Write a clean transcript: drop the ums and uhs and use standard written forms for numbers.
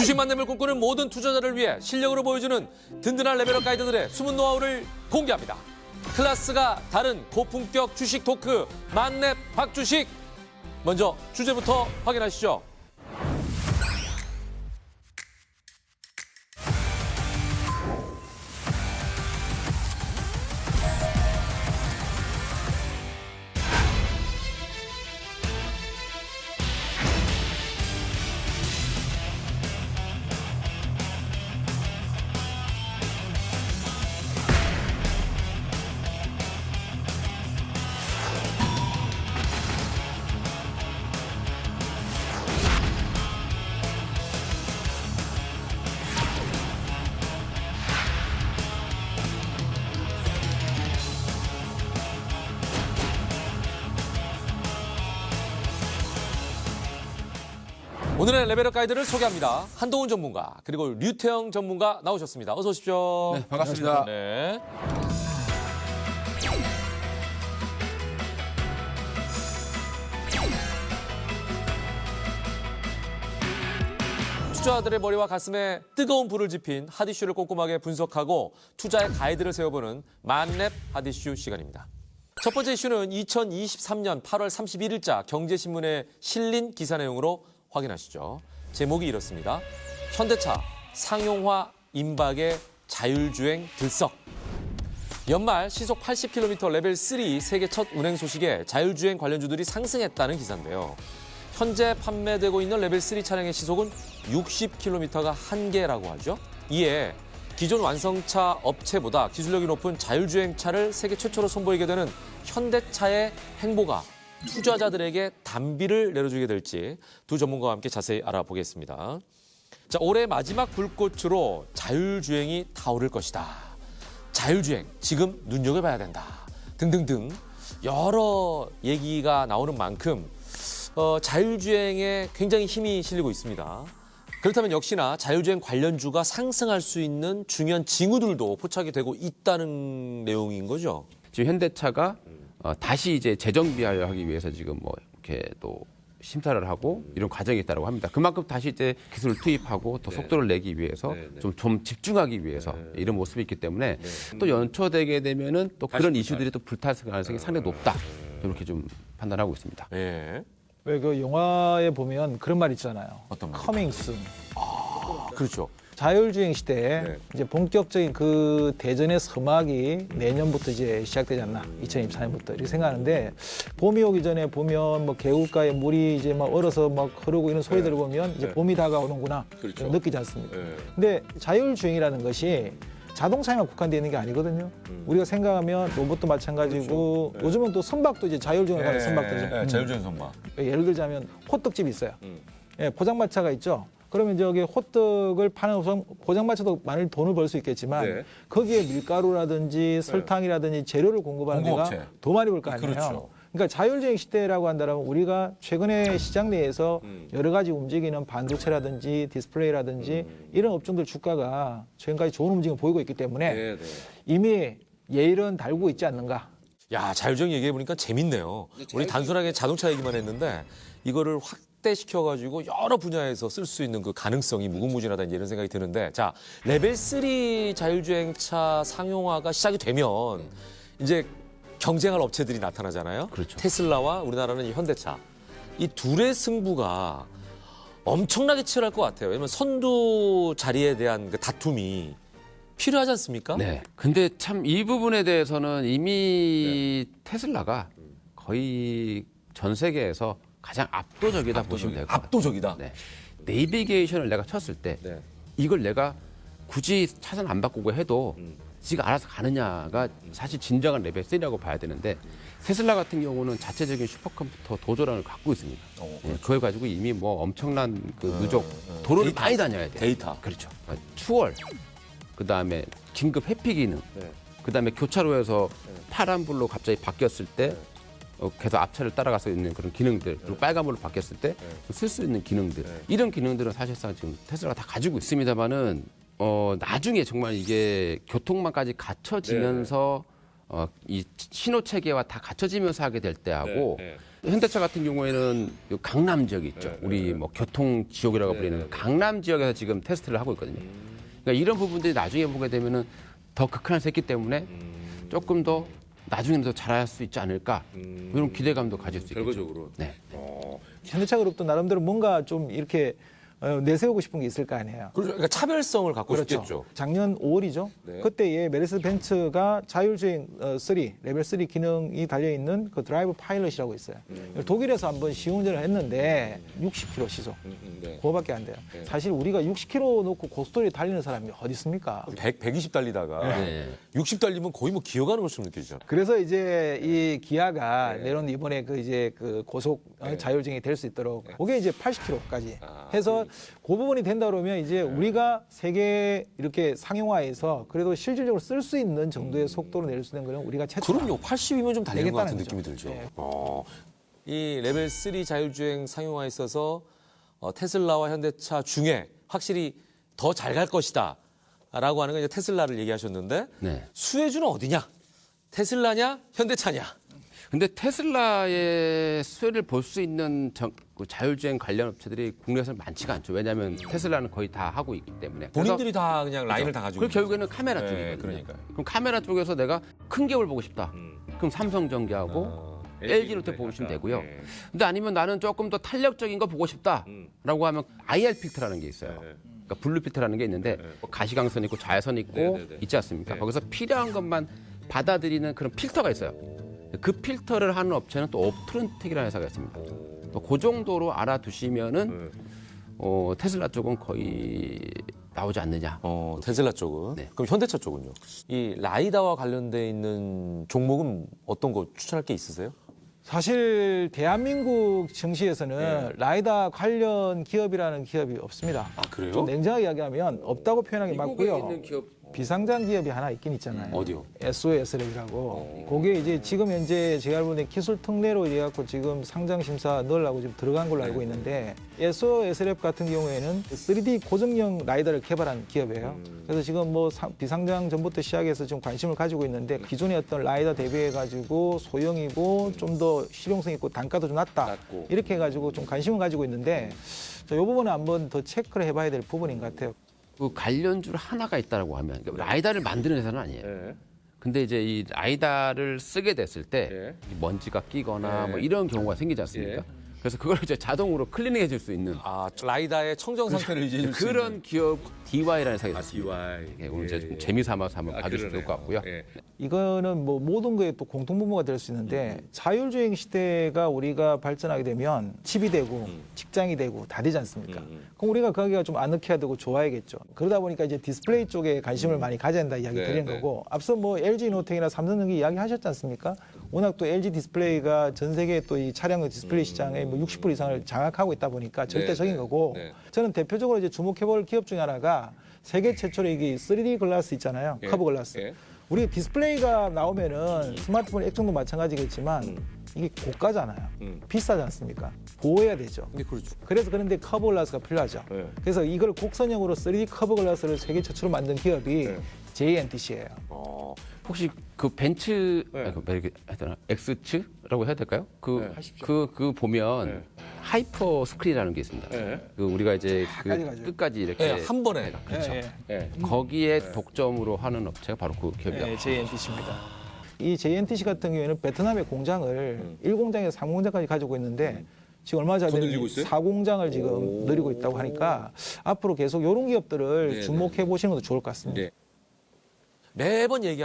주식 만남을 꿈꾸는 모든 투자자를 위해 실력으로 보여주는 든든한 레벨업 가이드들의 숨은 노하우를 공개합니다. 클래스가 다른 고품격 주식 토크 만렙 박주식. 먼저 주제부터 확인하시죠. 오늘의 레벨업 가이드를 소개합니다. 한동훈 전문가 그리고 류태영 전문가 나오셨습니다. 어서 오십시오. 네, 반갑습니다. 네. 투자자들의 머리와 가슴에 뜨거운 불을 지핀 핫이슈를 꼼꼼하게 분석하고 투자의 가이드를 세워보는 만렙 핫이슈 시간입니다. 첫 번째 이슈는 2023년 8월 31일자 경제신문에 실린 기사 내용으로 확인하시죠. 제목이 이렇습니다. 현대차 상용화 임박의 자율주행 들썩. 연말 시속 80km 레벨 3 세계 첫 운행 소식에 자율주행 관련주들이 상승했다는 기사인데요. 현재 판매되고 있는 레벨 3 차량의 시속은 60km가 한계라고 하죠. 이에 기존 완성차 업체보다 기술력이 높은 자율주행차를 세계 최초로 선보이게 되는 현대차의 행보가 투자자들에게 단비를 내려주게 될지 두 전문가와 함께 자세히 알아보겠습니다. 자, 올해 마지막 불꽃으로 자율주행이 타오를 것이다. 자율주행, 지금 눈여겨봐야 된다. 등등등 여러 얘기가 나오는 만큼 자율주행에 굉장히 힘이 실리고 있습니다. 그렇다면 역시나 자율주행 관련주가 상승할 수 있는 중요한 징후들도 포착이 되고 있다는 내용인 거죠. 지금 현대차가 다시 이제 재정비하기 위해서 지금 뭐 이렇게 또 심사를 하고 이런 과정이 있다고 합니다. 그만큼 다시 이제 기술을 투입하고 더 속도를 내기 위해서 좀 집중하기 위해서 이런 모습이 있기 때문에 또 연초되게 되면은 또 그런 이슈들이 또 불탈 가능성이 상당히 높다. 이렇게 좀 판단하고 있습니다. 예. 왜 그 영화에 보면 그런 말 있잖아요. 어떤 말? Coming soon. 그렇죠. 자율주행 시대에 이제 본격적인 그 대전의 서막이 내년부터 이제 시작되지 않나. 2024년부터 이렇게 생각하는데 봄이 오기 전에 보면 뭐 개울가에 물이 이제 막 얼어서 막 흐르고 이런 소리들을 보면 이제 봄이 다가오는구나. 그렇죠. 느끼지 않습니까? 근데 자율주행이라는 것이 자동차에만 국한되어 있는 게 아니거든요. 우리가 생각하면 로봇도 마찬가지고 요즘은 또 선박도 이제 자율주행을 하는 선박들이죠. 자율주행 선박. 예를 들자면 호떡집이 있어요. 예, 포장마차가 있죠. 그러면 저기 호떡을 파는 포장마차도 많은 돈을 벌 수 있겠지만 거기에 밀가루라든지 설탕이라든지 재료를 공급하는 공급업체. 데가 더 많이 벌 거 아니에요. 그렇죠. 그러니까 자율주행 시대라고 한다면 우리가 최근에 시장 내에서 여러 가지 움직이는 반도체라든지 디스플레이라든지 이런 업종들 주가가 최근까지 좋은 움직임을 보이고 있기 때문에 이미 예일은 달고 있지 않는가. 야, 자율주행 얘기해보니까 재밌네요. 우리 단순하게 자동차 얘기만 했는데 이거를 확대시켜가지고 여러 분야에서 쓸 수 있는 그 가능성이 무궁무진하다 이런 생각이 드는데, 자, 레벨 3 자율주행차 상용화가 시작이 되면 이제 경쟁할 업체들이 나타나잖아요. 그렇죠. 테슬라와 우리나라는 이 현대차. 이 둘의 승부가 엄청나게 치열할 것 같아요. 왜냐면 선두 자리에 대한 그 다툼이 필요하지 않습니까? 네. 근데 참 이 부분에 대해서는 이미 테슬라가 거의 전 세계에서 가장 압도적이다 보시면 될 것 같아요. 압도적이다. 네. 내비게이션을 내가 쳤을 때 이걸 내가 굳이 차선 안 바꾸고 해도 지가 알아서 가느냐가 사실 진정한 레벨 3라고 봐야 되는데 테슬라 같은 경우는 자체적인 슈퍼컴퓨터 도조량을 갖고 있습니다. 그걸 가지고 이미 뭐 엄청난 그 누적 도로를 데이터. 많이 다녀야 돼요. 데이터. 그렇죠. 추월, 그다음에 긴급 회피 기능, 그다음에 교차로에서 파란불로 갑자기 바뀌었을 때 계속 앞차를 따라가서 있는 그런 기능들, 그리고 빨간불로 바뀌었을 때 쓸 수 있는 기능들, 이런 기능들은 사실상 지금 테슬라가 다 가지고 있습니다만은 나중에 정말 이게 교통망까지 갖춰지면서 이 신호 체계와 다 갖춰지면서 하게 될 때하고 현대차 같은 경우에는 요 강남 지역이 있죠. 우리 뭐 교통 지역이라고 불리는 강남 지역에서 지금 테스트를 하고 있거든요. 그러니까 이런 부분들이 나중에 보게 되면은 더 극한화해서 했기 때문에 조금 더 나중에는 더 잘할 수 있지 않을까 이런 기대감도 가질 수 있겠죠. 결과적으로. 네. 현대차 그룹도 나름대로 뭔가 좀 이렇게 내세우고 싶은 게 있을 거 아니에요. 그러니까 차별성을 갖고 그렇죠. 싶겠죠. 작년 5월이죠. 네. 그때에 메르세데스 벤츠가 자율주행 3 레벨 3 기능이 달려 있는 그 드라이브 파일럿이라고 있어요. 독일에서 한번 시운전을 했는데 60km 시속. 네. 그거밖에 안 돼요. 사실 우리가 60km 놓고 고속도로에 달리는 사람이 어디 있습니까? 120 달리다가 네. 60 달리면 거의 뭐 기어가는 것처럼 느껴지죠. 그래서 이제 이 기아가 내놓은 이번에 그 이제 그 고속 자율주행이 될 수 있도록 그게 이제 80km까지 해서 그 부분이 된다 그러면 이제 우리가 세계 이렇게 상용화해서 그래도 실질적으로 쓸 수 있는 정도의 속도로 낼 수 있는 거는 우리가 최초. 그럼요. 80이면 좀 달리는 것 같은 되겠다는 느낌이 거죠. 들죠. 네. 이 레벨 3 자율주행 상용화에 있어서 테슬라와 현대차 중에 확실히 더 잘 갈 것이다 라고 하는 건 이제 테슬라를 얘기하셨는데 네. 수혜주는 어디냐? 테슬라냐? 현대차냐? 근데 테슬라의 수혜를 볼 수 있는 그 자율주행 관련 업체들이 국내에서는 많지가 않죠. 왜냐하면 테슬라는 거의 다 하고 있기 때문에. 그래서 본인들이 다 그냥 라인을 다 가지고 그 있는 결국에는 카메라 네, 쪽이거든요. 그러니까요. 그럼 카메라 쪽에서 내가 큰 기업을 보고 싶다. 그럼 삼성전기하고 LG로테 보시면 되고요. 근데 아니면 나는 조금 더 탄력적인 거 보고 싶다라고 하면 IR 필터라는 게 있어요. 그러니까 블루 필터라는 게 있는데 뭐 가시광선 있고 좌회선 있고 있지 않습니까? 거기서 필요한 것만 받아들이는 그런 필터가 있어요. 그 필터를 하는 업체는 또 옵트론틱이라는 회사가 있습니다. 그 정도로 알아두시면은 테슬라 쪽은 거의 나오지 않느냐. 테슬라 쪽은. 네. 그럼 현대차 쪽은요? 이 라이다와 관련돼 있는 종목은 어떤 거 추천할 게 있으세요? 사실 대한민국 증시에서는 라이다 관련 기업이라는 기업이 없습니다. 아, 그래요? 좀 냉정하게 이야기하면 없다고 표현하기 미국에 맞고요. 있는 기업 비상장 기업이 하나 있긴 있잖아요. 어디요? SOSL이라고. 그게 이제 지금 현재 제가 알고 있는 기술 특례로 해갖고 지금 상장 심사 넣으려고 지금 들어간 걸로 알고 있는데 SOSL 같은 경우에는 3D 고정형 라이더를 개발한 기업이에요. 그래서 지금 뭐 비상장 전부터 시작해서 지금 관심을 가지고 있는데 기존의 어떤 라이더 대비해가지고 소형이고 좀 더 실용성 있고 단가도 좀 낮다. 이렇게 해가지고 좀 관심을 가지고 있는데 이 부분은 한번 더 체크를 해봐야 될 부분인 것 같아요. 그 관련주 하나가 있다라고 하면 그러니까 라이다를 만드는 회사는 아니에요. 네. 근데 이제 이 라이다를 쓰게 됐을 때 네. 먼지가 끼거나 네. 뭐 이런 경우가 생기지 않습니까? 그래서 그걸 이제 자동으로 클리닝해 줄 수 있는 아, 라이다의 청정 상태를 유지해 줄수 있는. 그런 기업 DY라는 회사가 있습니다. DY. 예, 오늘 이제 좀 재미삼아서 한번 봐주시면 좋을 것 같고요. 예. 이거는 뭐 모든 거에 또 공통분모가 될 수 있는데 자율주행 시대가 우리가 발전하게 되면 집이 되고 직장이 되고 다 되지 않습니까? 그럼 우리가 거기가 좀 아늑해야 되고 좋아야겠죠. 그러다 보니까 이제 디스플레이 쪽에 관심을 많이 가져야 된다 이야기 드리는 거고 앞서 뭐 LG 노텍이나 삼성전기 이야기 하셨지 않습니까? 워낙 또 LG 디스플레이가 전 세계 또 이 차량의 디스플레이 시장의 뭐 60% 이상을 장악하고 있다 보니까 절대적인 거고 저는 대표적으로 이제 주목해볼 기업 중에 하나가 세계 최초로 이게 3D 글라스 있잖아요. 커브 글라스. 예. 우리 디스플레이가 나오면은 스마트폰 액정도 마찬가지겠지만 이게 고가잖아요. 비싸지 않습니까? 보호해야 되죠. 네, 그렇죠. 그래서 그런데 커브 글라스가 필요하죠. 네. 그래서 이걸 곡선형으로 3D 커브 글라스를 세계 최초로 만든 기업이 JNTC예요. 혹시 그 벤츠 아니, 그 이렇게 하여튼 X츠라고 해야 될까요? 그 보면 하이퍼 스크린이라는 게 있습니다. 그 우리가 이제 그 가져가죠. 끝까지 이렇게 네, 한 번에. 그렇죠. 거기에 독점으로 하는 업체가 바로 그 기업이다. JNTC입니다. 이 JNTC 같은 경우에는 베트남의 공장을 1공장에서 3공장까지 가지고 있는데 지금 얼마 전에 더 늘리고 있어요? 4공장을 지금 늘리고 있다고 하니까 앞으로 계속 이런 기업들을 주목해 보시는 것도 좋을 것 같습니다. 매번 얘기하는